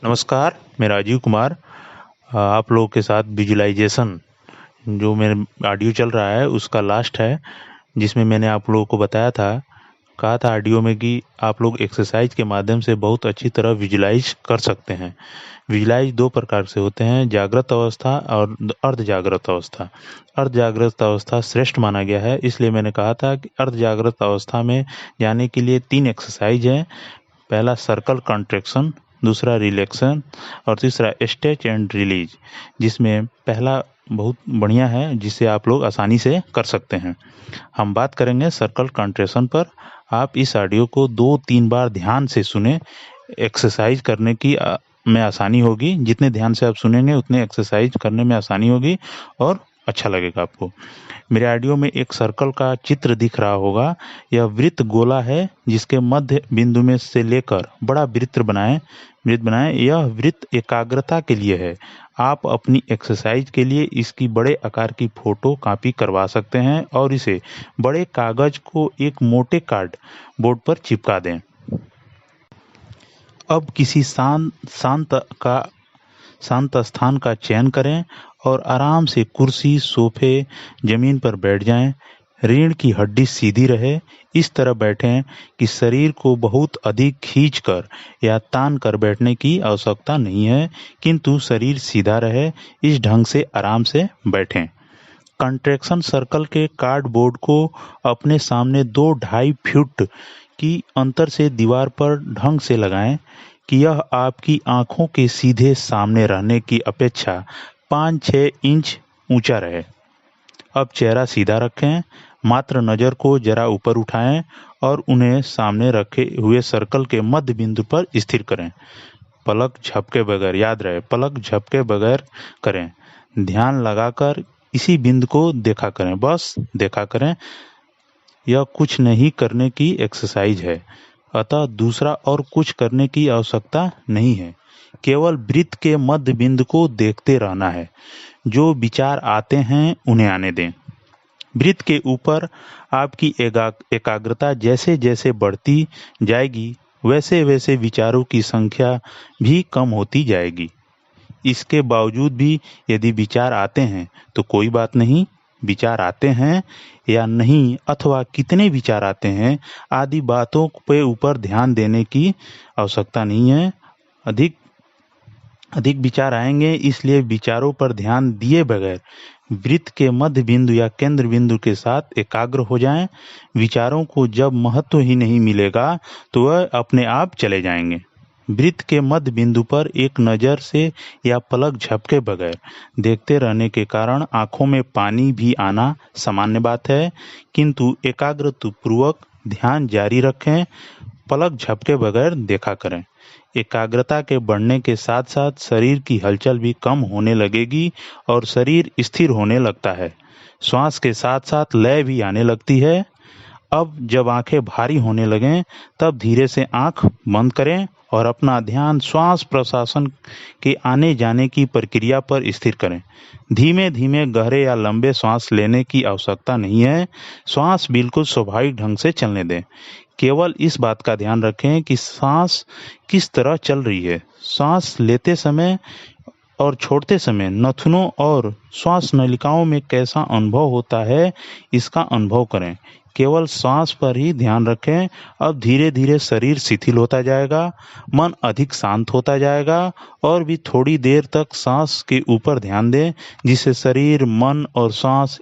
नमस्कार, मैं राजीव कुमार। आप लोगों के साथ विजुअलाइजेशन जो मेरे ऑडियो चल रहा है उसका लास्ट है, जिसमें मैंने आप लोगों को कहा था ऑडियो में कि आप लोग एक्सरसाइज के माध्यम से बहुत अच्छी तरह विजुअलाइज कर सकते हैं। विजुअलाइज 2 प्रकार से होते हैं, जागृत अवस्था और अर्ध जागृत अवस्था। अर्ध जागृत अवस्था श्रेष्ठ माना गया है, इसलिए मैंने कहा था कि अर्ध जागृत अवस्था में जाने के लिए 3 एक्सरसाइज हैं। पहला सर्कल कॉन्ट्रैक्शन, दूसरा रिलैक्सन और तीसरा स्ट्रेच एंड रिलीज, जिसमें पहला बहुत बढ़िया है जिसे आप लोग आसानी से कर सकते हैं। हम बात करेंगे सर्कल कॉन्ट्रैक्शन पर। आप इस ऑडियो को 2-3 बार ध्यान से सुने। एक्सरसाइज करने की में आसानी होगी। जितने ध्यान से आप सुनेंगे उतने एक्सरसाइज करने में आसानी होगी और अच्छा लगेगा आपको। मेरे ऑडियो में एक सर्कल का चित्र दिख रहा होगा। यह वृत्त गोला है जिसके मध्य बिंदु में से लेकर बड़ा वृत्त बनाएं। यह वृत्त एकाग्रता के लिए है। आप अपनी एक्सरसाइज के लिए इसकी बड़े आकार की फोटो कॉपी करवा सकते हैं और इसे बड़े कागज को एक मोटे कार्ड बोर्ड पर चिपका दें। अब किसी शांत स्थान का चयन करें और आराम से कुर्सी, सोफे, जमीन पर बैठ जाएं। रीढ़ की हड्डी सीधी रहे। इस तरह बैठें कि शरीर को बहुत अधिक खींचकर या तान कर बैठने की आवश्यकता नहीं है, किंतु शरीर सीधा रहे। इस ढंग से आराम से बैठें। कंट्रैक्शन सर्कल के कार्डबोर्ड को अपने सामने 2-2.5 फुट की अंतर से दीवार पर ढंग से लगाएं कि यह आपकी आंखों के सीधे सामने रहने की अपेक्षा 5-6 इंच ऊंचा रहे। अब चेहरा सीधा रखें, मात्र नज़र को जरा ऊपर उठाएं और उन्हें सामने रखे हुए सर्कल के मध्य बिंदु पर स्थिर करें। पलक झपके बगैर, याद रहे, पलक झपके बगैर करें। ध्यान लगाकर इसी बिंदु को देखा करें, बस देखा करें। यह कुछ नहीं करने की एक्सरसाइज है, अतः दूसरा और कुछ करने की आवश्यकता नहीं है। केवल वृत्त के मध्य बिंदु को देखते रहना है। जो विचार आते हैं उन्हें आने दें। वृत्त के ऊपर आपकी एकाग्रता जैसे जैसे बढ़ती जाएगी वैसे वैसे विचारों की संख्या भी कम होती जाएगी। इसके बावजूद भी यदि विचार आते हैं तो कोई बात नहीं। विचार आते हैं या नहीं अथवा कितने विचार आते हैं आदि बातों पे ऊपर ध्यान देने की आवश्यकता नहीं है। अधिक विचार आएंगे, इसलिए विचारों पर ध्यान दिए बगैर वृत्त के मध्य बिंदु या केंद्र बिंदु के साथ एकाग्र हो जाएं। विचारों को जब महत्व ही नहीं मिलेगा तो वह अपने आप चले जाएंगे। वृत्त के मध्य बिंदु पर एक नज़र से या पलक झपके बगैर देखते रहने के कारण आंखों में पानी भी आना सामान्य बात है, किंतु एकाग्रतापूर्वक ध्यान जारी रखें। पलक झपके बगैर देखा करें। एकाग्रता के बढ़ने के साथ साथ शरीर की हलचल भी कम होने लगेगी और शरीर स्थिर होने लगता है। श्वास के साथ साथ लय भी आने लगती है। अब जब आंखें भारी होने लगें तब धीरे से आंख बंद करें और अपना ध्यान श्वास प्रश्वास के आने जाने की प्रक्रिया पर स्थिर करें। धीमे धीमे गहरे या लंबे श्वास लेने की आवश्यकता नहीं है। श्वास बिल्कुल स्वाभाविक ढंग से चलने दें। केवल इस बात का ध्यान रखें कि सांस किस तरह चल रही है। सांस लेते समय और छोड़ते समय नथुनों और श्वास नलिकाओं में कैसा अनुभव होता है, इसका अनुभव करें। केवल सांस पर ही ध्यान रखें। अब धीरे धीरे शरीर शिथिल होता जाएगा, मन अधिक शांत होता जाएगा और भी थोड़ी देर तक सांस के ऊपर ध्यान दें, जिससे शरीर, मन और सांस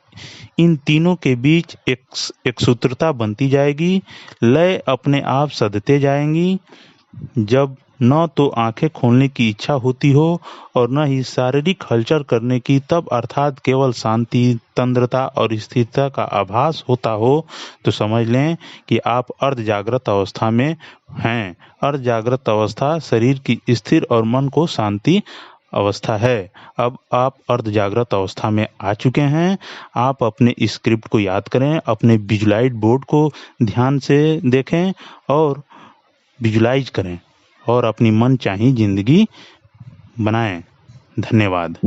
इन तीनों के बीच एक सूत्रता बनती जाएगी। लय अपने आप सधते जाएंगी। जब न तो आंखें खोलने की इच्छा होती हो और न ही शारीरिक हलचल करने की, तब अर्थात केवल शांति, तंद्रता और स्थिरता का आभास होता हो, तो समझ लें कि आप अर्ध जागृत अवस्था में हैं। अर्ध जागृत अवस्था शरीर की स्थिर और मन को शांति अवस्था है। अब आप अर्ध जागृत अवस्था में आ चुके हैं। आप अपने स्क्रिप्ट को याद करें, अपने विजुलाइज बोर्ड को ध्यान से देखें और विजुलाइज करें और अपनी मनचाही जिंदगी बनाएं। धन्यवाद।